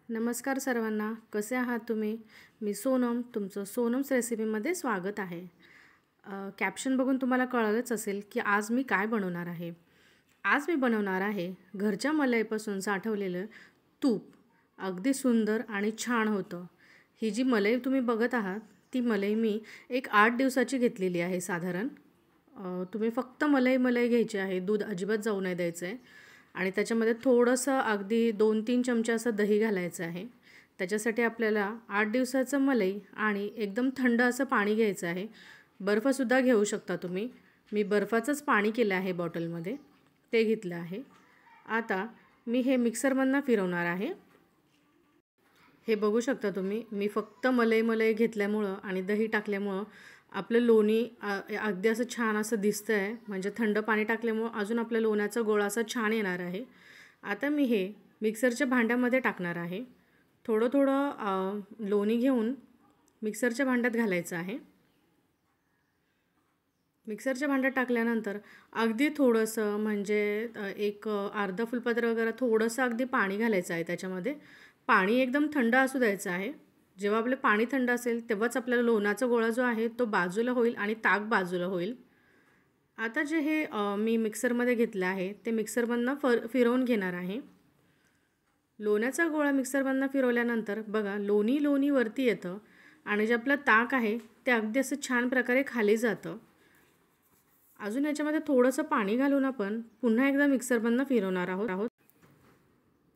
नमस्कार सर्वांना, कसे आहात तुम्ही? मी सोनम, तुमचं सोनम्स रेसिपीमध्ये स्वागत आहे. कॅप्शन बघून तुम्हाला कळलंच असेल की आज मी काय बनवणार आहे. आज मी बनवणार आहे घरच्या मलईपासून साठवलेलं तूप. अगदी सुंदर आणि छान होतं. ही जी मलई तुम्ही बघत आहात ती मलई मी एक 8 दिवसाची घेतलेली आहे साधारण. तुम्ही फक्त मलई घ्यायची आहे, दूध अजिबात जाऊ नाही द्यायचं आहे. आणि त्याच्यामध्ये थोडंसं अगदी 2-3 चमचे असं दही घालायचं आहे. त्याच्यासाठी आपल्याला 8 दिवसाचं मलई आणि एकदम थंड असं पाणी घ्यायचं आहे. बर्फसुद्धा घेऊ शकता तुम्ही. मी बर्फाचंच पाणी केलं आहे बॉटलमध्ये, ते घेतलं आहे. आता मी हे मिक्सरमधनं फिरवणार आहे. हे बघू शकता तुम्ही, मी फक्त मलई घेतल्यामुळं आणि दही टाकल्यामुळं आपलं लोणी अगदी असं छान असं दिसतं आहे. म्हणजे थंड पाणी टाकल्यामुळं अजून आपल्या लोण्याचा गोळा असा छान येणार आहे. आता मी हे मिक्सरच्या भांड्यामध्ये टाकणार आहे. थोडं थोडं लोणी घेऊन मिक्सरच्या भांड्यात घालायचं आहे. मिक्सरच्या भांड्यात टाकल्यानंतर अगदी थोडंसं म्हणजे एक अर्धा फुलपात्र वगैरे थोडंसं अगदी पाणी घालायचं आहे त्याच्यामध्ये. पाणी एकदम थंड असू द्यायचं आहे. जेव्हा आपलं पाणी थंड असेल तेव्हाच आपल्याला लोणाचा गोळा जो आहे तो बाजूला होईल आणि ताक बाजूला होईल. आता जे हे मी मिक्सरमध्ये घेतलं आहे ते मिक्सरमधनं फिरवून घेणार आहे. लोण्याचा गोळा मिक्सरमधनं फिरवल्यानंतर बघा लोणी वरती येतं आणि जे आपलं ताक आहे ते अगदी असं छान प्रकारे खाली जातं. अजून याच्यामध्ये थोडंसं पाणी घालून आपण पुन्हा एकदा मिक्सरमधनं फिरवणार आहोत.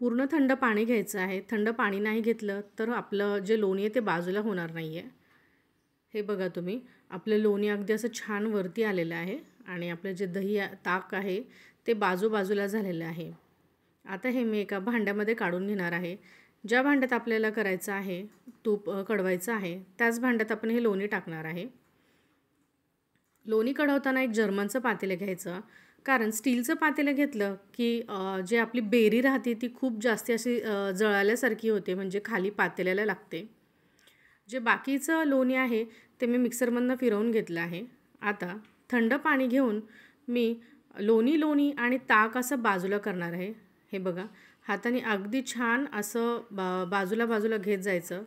पूर्ण थंड पाणी घ्यायचं आहे. थंड पाणी नाही घेतलं तर आपलं जे लोणी आहे ते बाजूला होणार नाही आहे. हे बघा तुम्ही, आपलं लोणी अगदी असं छान वरती आलेलं आहे आणि आपलं जे दही ताक आहे ते बाजूला झालेलं आहे. आता हे मी एका भांड्यामध्ये काढून घेणार आहे. ज्या भांड्यात आपल्याला करायचं आहे तूप कढवायचं आहे त्याच भांड्यात आपण हे लोणी टाकणार आहे. लोणी कढवताना एक जर्मनचं पातेलं घ्यायचं, कारण स्टीलचं पातेलं घेतलं की जे आपली बेरी राहते ती खूप जास्त अशी जळाल्यासारखी होते, म्हणजे खाली पातेल्याला लागते. जे बाकीचं लोणी आहे ते मी मिक्सरमधनं फिरवून घेतलं आहे. आता थंड पाणी घेऊन मी लोणी आणि ताक असं बाजूला करणार आहे. हे बघा, हाताने अगदी छान असं बाजूला घेत जायचं.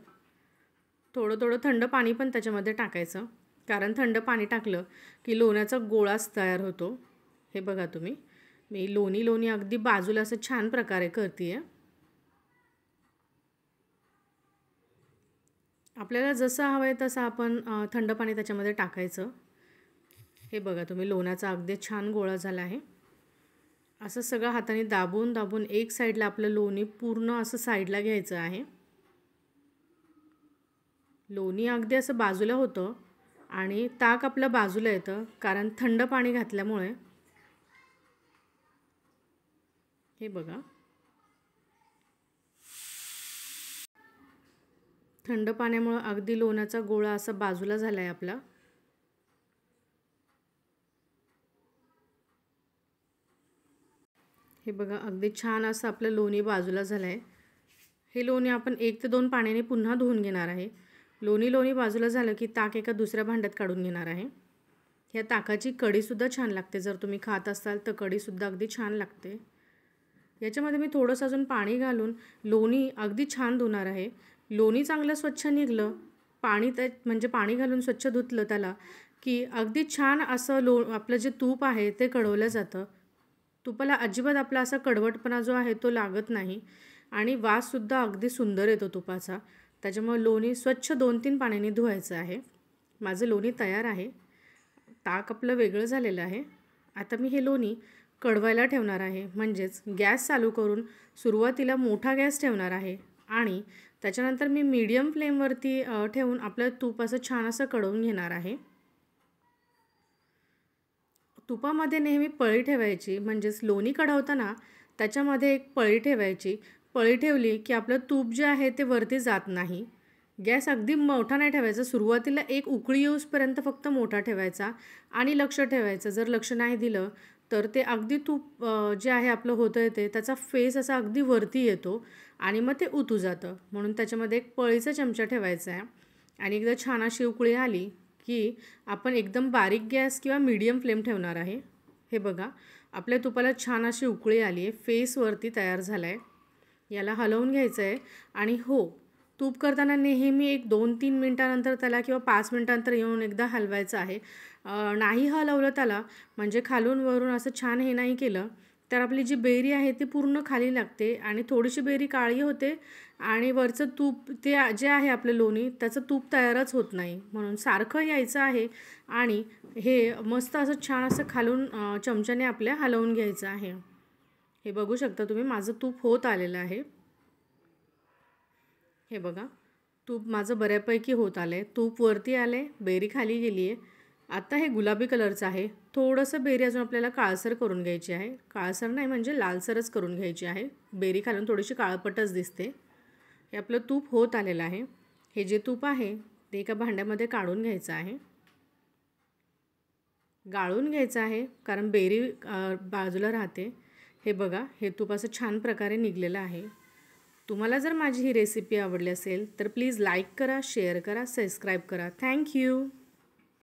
थोडं थंड पाणी पण त्याच्यामध्ये टाकायचं, कारण थंड पाणी टाकलं की लोण्याचा गोळाच तयार होतो. हे बघा तुम्ही, मी लोणी अगदी बाजूला असं छान प्रकारे करते आहे. आपल्याला जसं हवं आहे तसं आपण थंड पाणी त्याच्यामध्ये टाकायचं. हे बघा तुम्ही, लोण्याचा अगदी छान गोळा झाला आहे. असं सगळं हाताने दाबून एक साईडला आपलं लोणी पूर्ण असं साईडला घ्यायचं आहे. लोणी अगदी असं बाजूला होतं आणि ताक आपलं बाजूला येतं, कारण थंड पाणी घातल्यामुळे. हे बघा, थंड पाण्यामुळे अगदी लोण्याचा गोळा असा बाजूला झाला आहे आपला. हे बघा, अगदी छान असं आपलं लोणी बाजूला झालं आहे. हे लोणी आपण 1 ते 2 पाण्याने पुन्हा धुवून घेणार आहे. लोणी बाजूला झालं की ताक एका दुसऱ्या भांड्यात काढून घेणार आहे. ह्या ताकाची कढीसुद्धा छान लागते. जर तुम्ही खात असाल तर कढीसुद्धा अगदी छान लागते. याच्यामध्ये मी थोडंसं अजून पाणी घालून लोणी अगदी छान धुणार आहे. लोणी चांगलं स्वच्छ निघलं, पाणी म्हणजे पाणी घालून स्वच्छ धुतलं त्याला की अगदी छान असं आपलं जे तूप आहे ते कढवलं जातं. तुपाला अजिबात आपला असा कडवटपणा जो आहे तो लागत नाही आणि वाससुद्धा अगदी सुंदर येतो तुपाचा. त्याच्यामुळे लोणी स्वच्छ 2-3 पाण्याने धुवायचं आहे. माझं लोणी तयार आहे. ताक आपलं वेगळं झालेलं आहे. आता मी हे लोणी कढवायला ठेवणार आहे. म्हणजेच गॅस चालू करून सुरुवातीला मोठा गॅस ठेवणार आहे आणि त्याच्यानंतर मी मीडियम फ्लेमवरती ठेवून आपलं तूप असं छान असं कढवून घेणार आहे. तुपामध्ये नेहमी पळी ठेवायची, म्हणजेच लोणी कढवताना त्याच्यामध्ये एक पळी ठेवायची. पळी ठेवली की आपलं तूप जे आहे ते वरती जात नाही. गॅस अगदी मोठा नाही ठेवायचा. सुरुवातीला एक उकळी येऊसपर्यंत फक्त मोठा ठेवायचा आणि लक्ष ठेवायचं. जर लक्ष नाही दिलं तर ते अगदी तूप जे आहे आपलं होतं आहे ते त्याचा फेस असा अगदी वरती येतो आणि मग ते उतू जातं. म्हणून त्याच्यामध्ये एक पळीचा चमचा ठेवायचा आहे आणि एकदा छान अशी उकळी आली की आपण एकदम बारीक गॅस किंवा मीडियम फ्लेम ठेवणार आहे. हे बघा, आपल्या तुपाला छान अशी उकळी आली आहे, फेस वरती तयार झाला आहे. याला हलवून घ्यायचं आहे. आणि हो, तूप करताना नेहमी एक 2-3 मिनटानंतर त्याला किंवा 5 मिनटानंतर येऊन एकदा हलवायचं आहे. नाही हलवलं त्याला, म्हणजे खालून वरून असं छान हे नाही केलं, तर आपली जी बेरी आहे ती पूर्ण खाली लागते आणि थोडीशी बेरी काळी होते आणि वरचं तूप ते जे आहे आपलं लोणी त्याचं तूप तयारच होत नाही. म्हणून सारखं यायचं आहे आणि हे मस्त असं छान असं खालून चमच्याने आपल्या हलवून घ्यायचं आहे. हे बघू शकता तुम्ही, माझं तूप होत आलेलं आहे. हे बघा, तूप माझं बऱ्यापैकी होत आलं आहे. तूप वरती आलं आहे, बेरी खाली गेली आहे. आता हे गुलाबी कलरचं आहे. थोडंसं बेरी अजून आपल्याला काळसर करून घ्यायची आहे. काळसर नाही म्हणजे लालसरच करून घ्यायची आहे. बेरी खालून थोडीशी काळपटच दिसते. हे आपलं तूप होत आलेलं आहे. हे जे तूप आहे ते एका भांड्यामध्ये काढून घ्यायचं आहे. गाळून घ्यायचं आहे कारण बेरी बाजूला राहते. हे बघा, हे तूप असं छान प्रकारे निघलेलं आहे. तुम्हाला जर माझी ही रेसिपी आवडली असेल तर प्लीज लाईक करा, शेअर करा, सबस्क्राईब करा. Thank you.